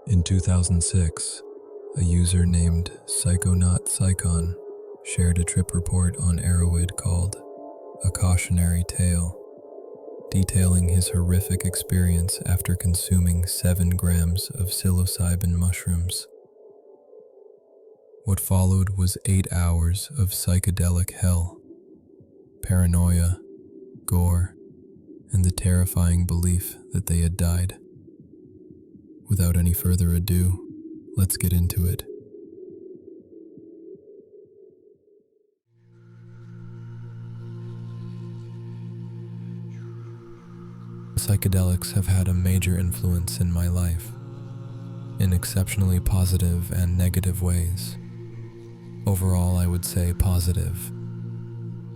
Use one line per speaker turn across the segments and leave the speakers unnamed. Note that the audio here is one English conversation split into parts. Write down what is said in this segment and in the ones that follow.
In 2006, a user named Psychonaut Psychon shared a trip report on Erowid called A Cautionary Tale, detailing his horrific experience after consuming 7 grams of psilocybin mushrooms. What followed was 8 hours of psychedelic hell, paranoia, gore, and the terrifying belief that they had died. Without any further ado, let's get into it. Psychedelics have had a major influence in my life, in exceptionally positive and negative ways. Overall, I would say positive.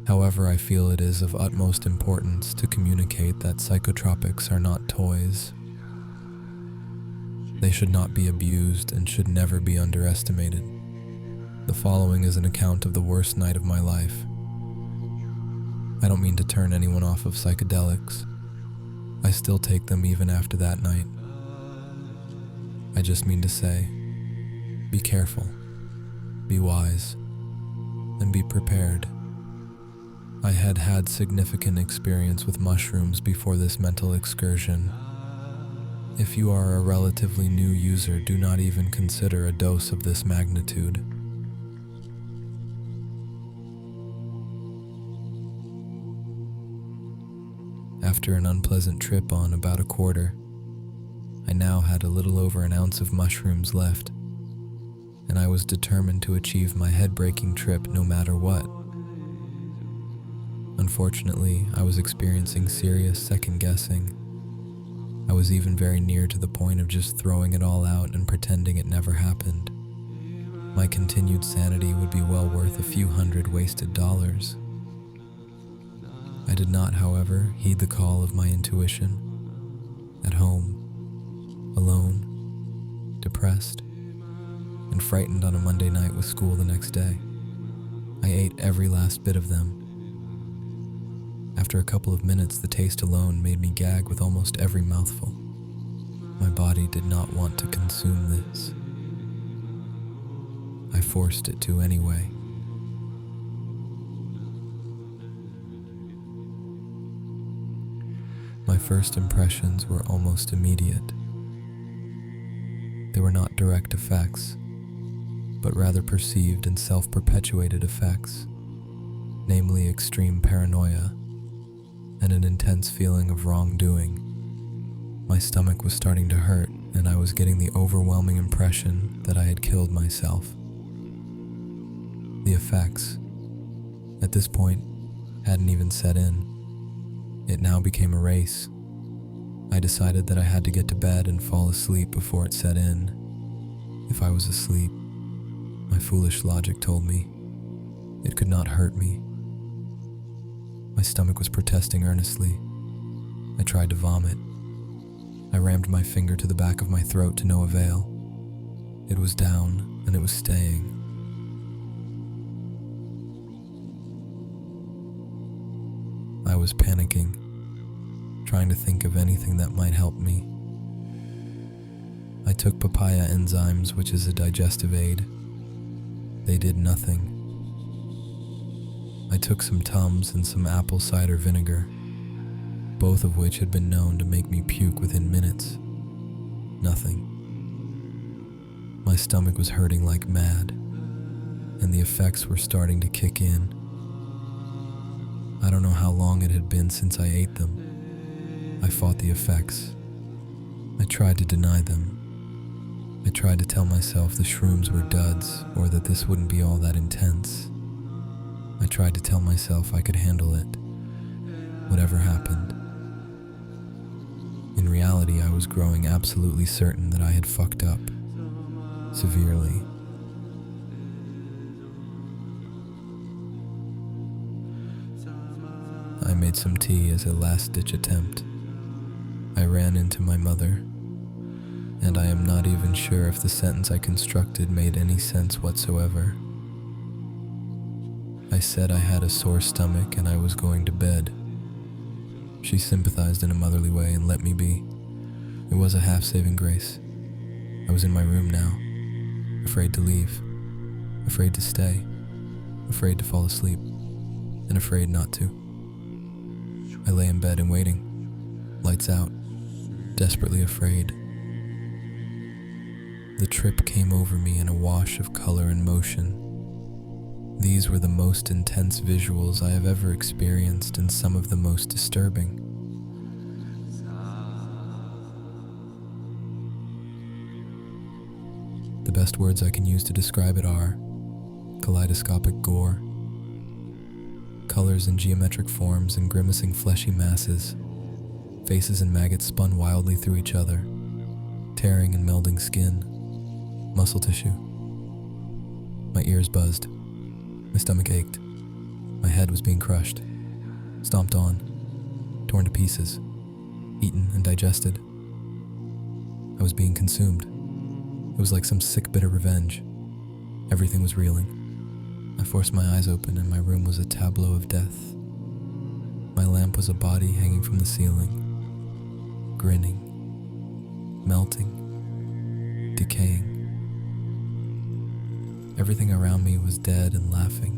However, I feel it is of utmost importance to communicate that psychotropics are not toys. They should not be abused and should never be underestimated. The following is an account of the worst night of my life. I don't mean to turn anyone off of psychedelics. I still take them even after that night. I just mean to say, be careful, be wise, and be prepared. I had had significant experience with mushrooms before this mental excursion. If you are a relatively new user, do not even consider a dose of this magnitude. After an unpleasant trip on about a quarter, I now had a little over an ounce of mushrooms left, and I was determined to achieve my head-breaking trip no matter what. Unfortunately, I was experiencing serious second-guessing. I was even very near to the point of just throwing it all out and pretending it never happened. My continued sanity would be well worth a few hundred wasted dollars. I did not, however, heed the call of my intuition. At home, alone, depressed, and frightened on a Monday night with school the next day, I ate every last bit of them. After a couple of minutes, the taste alone made me gag with almost every mouthful. My body did not want to consume this. I forced it to anyway. My first impressions were almost immediate. They were not direct effects, but rather perceived and self-perpetuated effects, namely extreme paranoia and an intense feeling of wrongdoing. My stomach was starting to hurt, and I was getting the overwhelming impression that I had killed myself. The effects, at this point, hadn't even set in. It now became a race. I decided that I had to get to bed and fall asleep before it set in. If I was asleep, my foolish logic told me it could not hurt me. My stomach was protesting earnestly. I tried to vomit. I rammed my finger to the back of my throat to no avail. It was down, and it was staying. I was panicking, trying to think of anything that might help me. I took papaya enzymes, which is a digestive aid. They did nothing. I took some Tums and some apple cider vinegar, both of which had been known to make me puke within minutes. Nothing. My stomach was hurting like mad, and the effects were starting to kick in. I don't know how long it had been since I ate them. I fought the effects. I tried to deny them. I tried to tell myself the shrooms were duds, or that this wouldn't be all that intense. I tried to tell myself I could handle it, whatever happened. In reality, I was growing absolutely certain that I had fucked up, severely. I made some tea as a last-ditch attempt. I ran into my mother, and I am not even sure if the sentence I constructed made any sense whatsoever. I said I had a sore stomach and I was going to bed. She sympathized in a motherly way and let me be. It was a half-saving grace. I was in my room now, afraid to leave, afraid to stay, afraid to fall asleep, and afraid not to. I lay in bed and waiting, lights out, desperately afraid. The trip came over me in a wash of color and motion. These were the most intense visuals I have ever experienced and some of the most disturbing. The best words I can use to describe it are kaleidoscopic gore, colors in geometric forms and grimacing fleshy masses, faces and maggots spun wildly through each other, tearing and melding skin, muscle tissue. My ears buzzed, my stomach ached, my head was being crushed, stomped on, torn to pieces, eaten and digested. I was being consumed. It was like some sick, bitter revenge. Everything was reeling. I forced my eyes open and my room was a tableau of death. My lamp was a body hanging from the ceiling, grinning, melting, decaying. Everything around me was dead and laughing.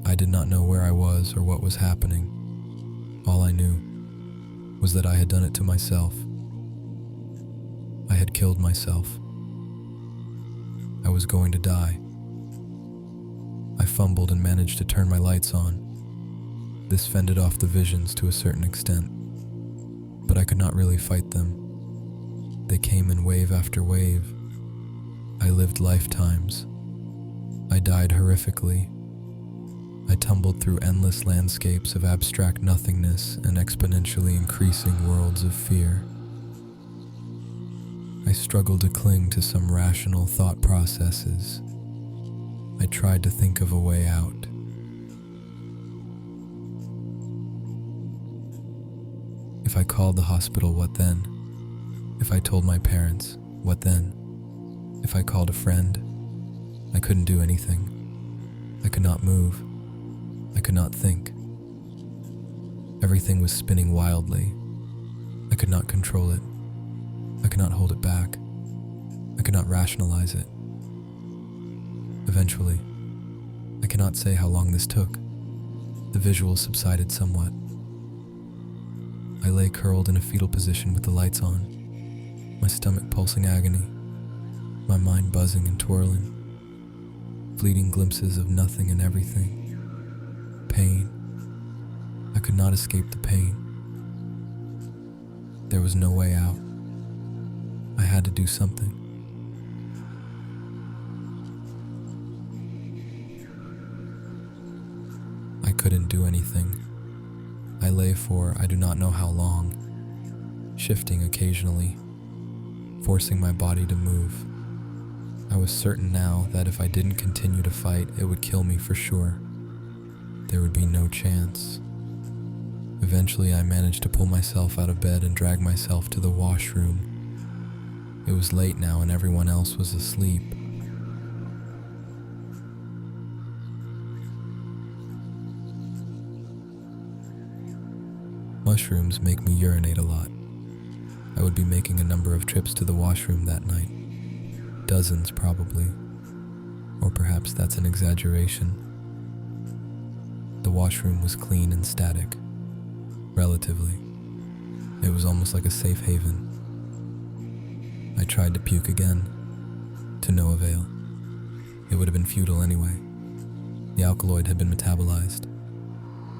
I did not know where I was or what was happening. All I knew was that I had done it to myself. I had killed myself. I was going to die. I fumbled and managed to turn my lights on. This fended off the visions to a certain extent, but I could not really fight them. They came in wave after wave. I lived lifetimes. I died horrifically. I tumbled through endless landscapes of abstract nothingness and exponentially increasing worlds of fear. I struggled to cling to some rational thought processes. I tried to think of a way out. If I called the hospital, what then? If I told my parents, what then? If I called a friend, I couldn't do anything. I could not move. I could not think. Everything was spinning wildly. I could not control it. I could not hold it back. I could not rationalize it. Eventually, I cannot say how long this took. The visuals subsided somewhat. I lay curled in a fetal position with the lights on, my stomach pulsing agony, my mind buzzing and twirling, fleeting glimpses of nothing and everything. Pain. I could not escape the pain. There was no way out. I had to do something. I couldn't do anything. I lay for I do not know how long, shifting occasionally, forcing my body to move. I was certain now that if I didn't continue to fight, it would kill me for sure. There would be no chance. Eventually, I managed to pull myself out of bed and drag myself to the washroom. It was late now and everyone else was asleep. Mushrooms make me urinate a lot. I would be making a number of trips to the washroom that night. Dozens, probably. Or perhaps that's an exaggeration. The washroom was clean and static. Relatively. It was almost like a safe haven. I tried to puke again, to no avail. It would have been futile anyway. The alkaloid had been metabolized.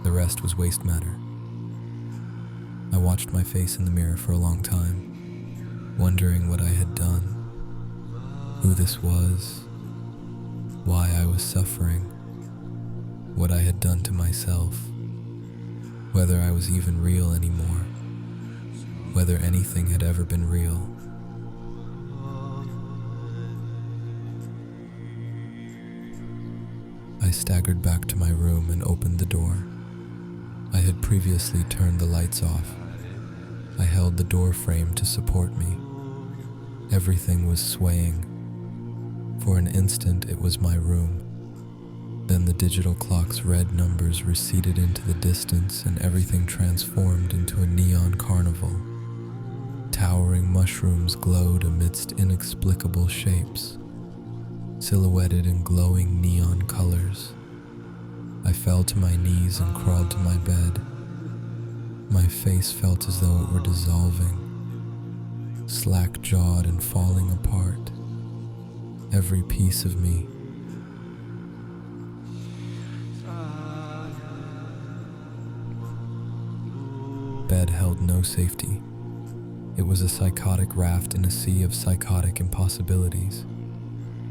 The rest was waste matter. I watched my face in the mirror for a long time, wondering what I had done, who this was, why I was suffering, what I had done to myself, whether I was even real anymore, whether anything had ever been real. I staggered back to my room and opened the door. I had previously turned the lights off. I held the door frame to support me. Everything was swaying. For an instant, it was my room. Then the digital clock's red numbers receded into the distance and everything transformed into a neon carnival. Towering mushrooms glowed amidst inexplicable shapes, silhouetted in glowing neon colors. I fell to my knees and crawled to my bed. My face felt as though it were dissolving, slack-jawed and falling apart. Every piece of me. Bed held no safety. It was a psychotic raft in a sea of psychotic impossibilities.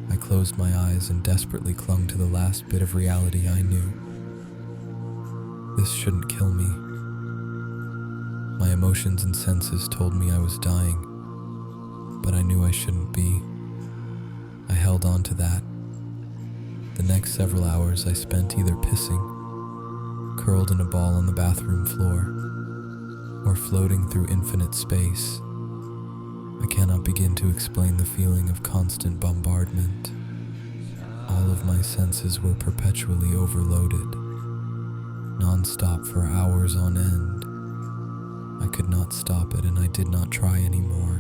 I closed my eyes and desperately clung to the last bit of reality I knew. This shouldn't kill me. My emotions and senses told me I was dying, but I knew I shouldn't be. I held on to that. The next several hours I spent either pissing, curled in a ball on the bathroom floor, or floating through infinite space. I cannot begin to explain the feeling of constant bombardment. All of my senses were perpetually overloaded, non-stop for hours on end. I could not stop it, and I did not try anymore.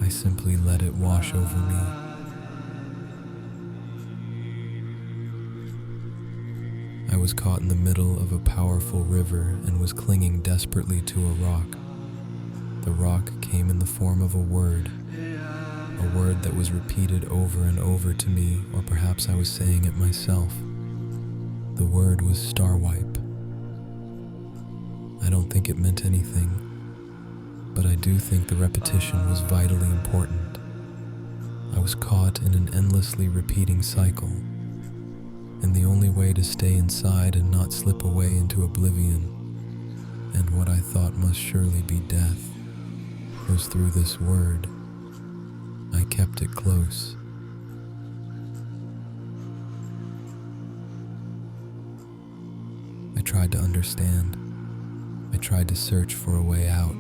I simply let it wash over me. I was caught in the middle of a powerful river and was clinging desperately to a rock. The rock came in the form of a word that was repeated over and over to me, or perhaps I was saying it myself. The word was starwipe. I don't think it meant anything, but I do think the repetition was vitally important. I was caught in an endlessly repeating cycle, and the only way to stay inside and not slip away into oblivion, and what I thought must surely be death, was through this word. I kept it close. I tried to understand. I tried to search for a way out,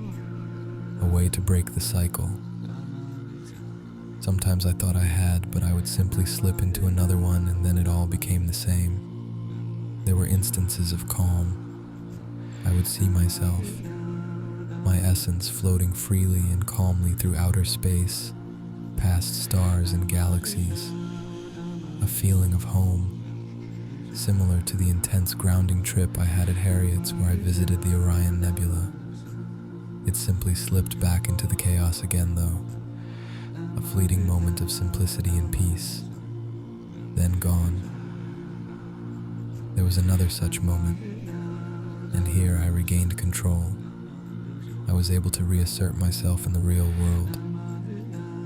a way to break the cycle. Sometimes I thought I had, but I would simply slip into another one and then it all became the same. There were instances of calm. I would see myself, my essence floating freely and calmly through outer space, past stars and galaxies. A feeling of home, similar to the intense grounding trip I had at Harriet's where I visited the Orion Nebula. It simply slipped back into the chaos again though. A fleeting moment of simplicity and peace, then gone. There was another such moment, and here I regained control. I was able to reassert myself in the real world,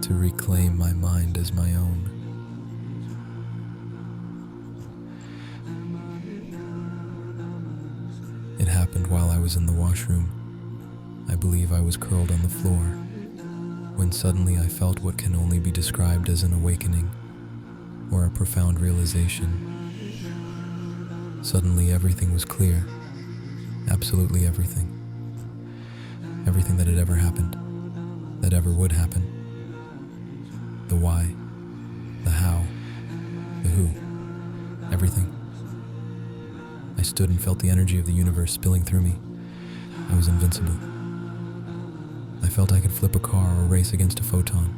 to reclaim my mind as my own. It happened while I was in the washroom. I believe I was curled on the floor, when suddenly I felt what can only be described as an awakening, or a profound realization. Suddenly everything was clear, absolutely everything. Everything that had ever happened, that ever would happen. The why, the how, the who, everything. I stood and felt the energy of the universe spilling through me. I was invincible. I felt I could flip a car or race against a photon.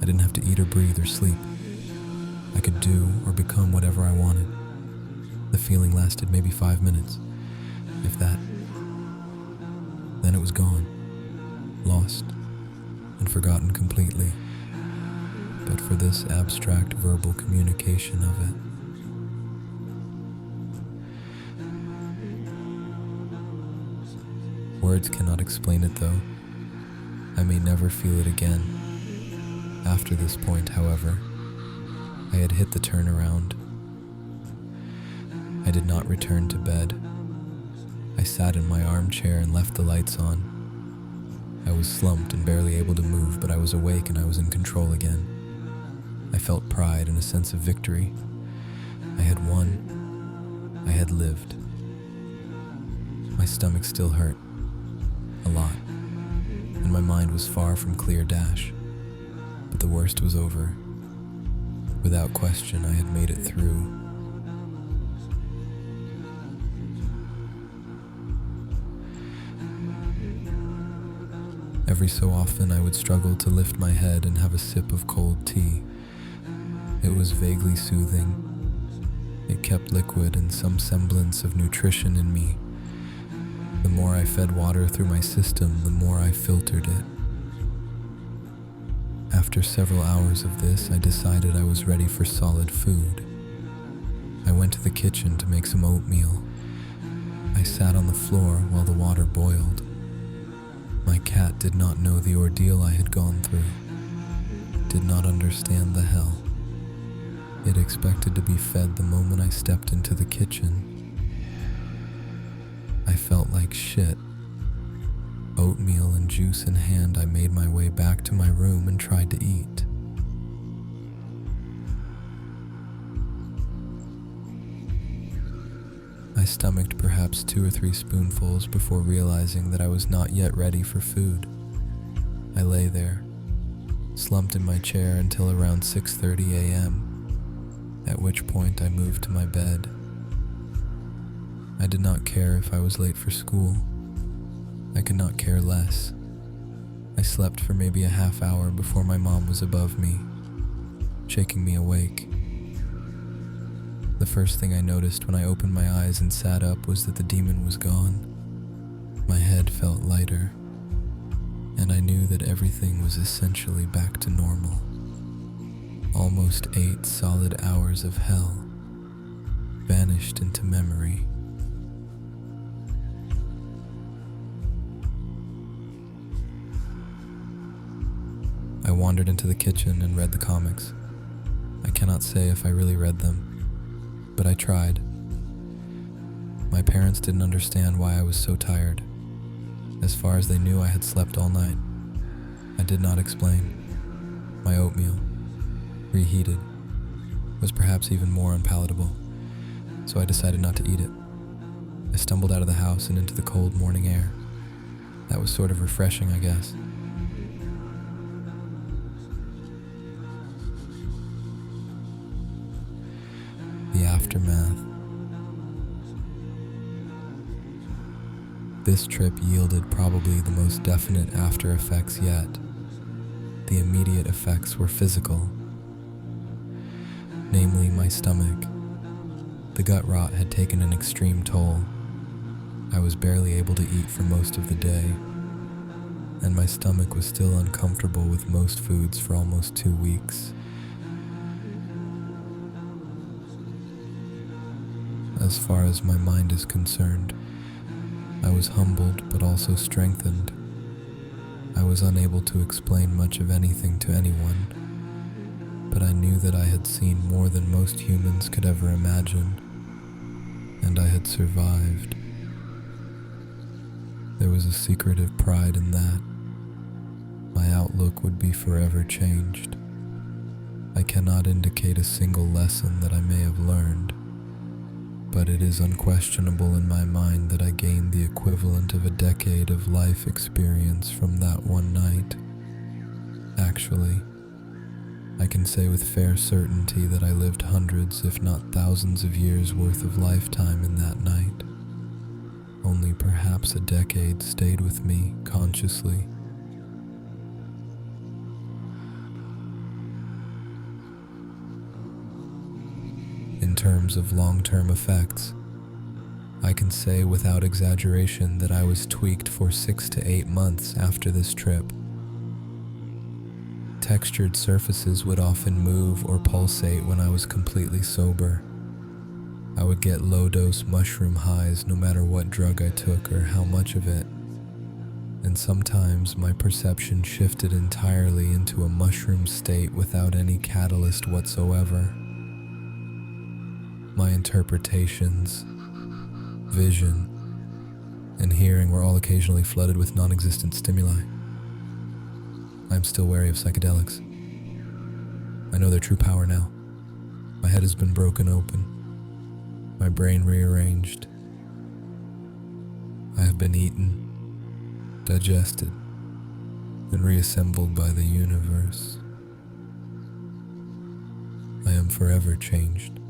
I didn't have to eat or breathe or sleep. I could do or become whatever I wanted. The feeling lasted maybe 5 minutes, if that. Then it was gone, lost, and forgotten completely, but for this abstract verbal communication of it. Words cannot explain it though. I may never feel it again. After this point, however, I had hit the turnaround. I did not return to bed. I sat in my armchair and left the lights on. I was slumped and barely able to move, but I was awake and I was in control again. I felt pride and a sense of victory. I had won. I had lived. My stomach still hurt. A lot. And my mind was far from clear dash. But the worst was over. Without question, I had made it through. Every so often I would struggle to lift my head and have a sip of cold tea. It was vaguely soothing. It kept liquid and some semblance of nutrition in me. The more I fed water through my system, the more I filtered it. After several hours of this, I decided I was ready for solid food. I went to the kitchen to make some oatmeal. I sat on the floor while the water boiled. My cat did not know the ordeal I had gone through, did not understand the hell. It expected to be fed the moment I stepped into the kitchen. I felt like shit. Oatmeal and juice in hand, I made my way back to my room and tried to eat. I stomached perhaps 2 or 3 spoonfuls before realizing that I was not yet ready for food. I lay there, slumped in my chair until around 6:30 a.m., at which point I moved to my bed. I did not care if I was late for school. I could not care less. I slept for maybe a half hour before my mom was above me, shaking me awake. The first thing I noticed when I opened my eyes and sat up was that the demon was gone. My head felt lighter, and I knew that everything was essentially back to normal. Almost 8 solid hours of hell vanished into memory. I wandered into the kitchen and read the comics. I cannot say if I really read them, but I tried. My parents didn't understand why I was so tired. As far as they knew, I had slept all night. I did not explain. My oatmeal, reheated, was perhaps even more unpalatable, so I decided not to eat it. I stumbled out of the house and into the cold morning air. That was sort of refreshing, I guess. The aftermath. This trip yielded probably the most definite after effects yet. The immediate effects were physical, namely my stomach. The gut rot had taken an extreme toll. I was barely able to eat for most of the day, and my stomach was still uncomfortable with most foods for almost 2 weeks. As far as my mind is concerned, I was humbled but also strengthened. I was unable to explain much of anything to anyone, but I knew that I had seen more than most humans could ever imagine, and I had survived. There was a secretive pride in that. My outlook would be forever changed. I cannot indicate a single lesson that I may have learned, but it is unquestionable in my mind that I gained the equivalent of a decade of life experience from that one night. Actually, I can say with fair certainty that I lived hundreds, if not thousands of years worth of lifetime in that night. Only perhaps a decade stayed with me consciously. In terms of long-term effects, I can say without exaggeration that I was tweaked for 6 to 8 months after this trip. Textured surfaces would often move or pulsate when I was completely sober. I would get low-dose mushroom highs no matter what drug I took or how much of it, and sometimes my perception shifted entirely into a mushroom state without any catalyst whatsoever. My interpretations, vision, and hearing were all occasionally flooded with non-existent stimuli. I am still wary of psychedelics. I know their true power now. My head has been broken open, my brain rearranged. I have been eaten, digested, and reassembled by the universe. I am forever changed.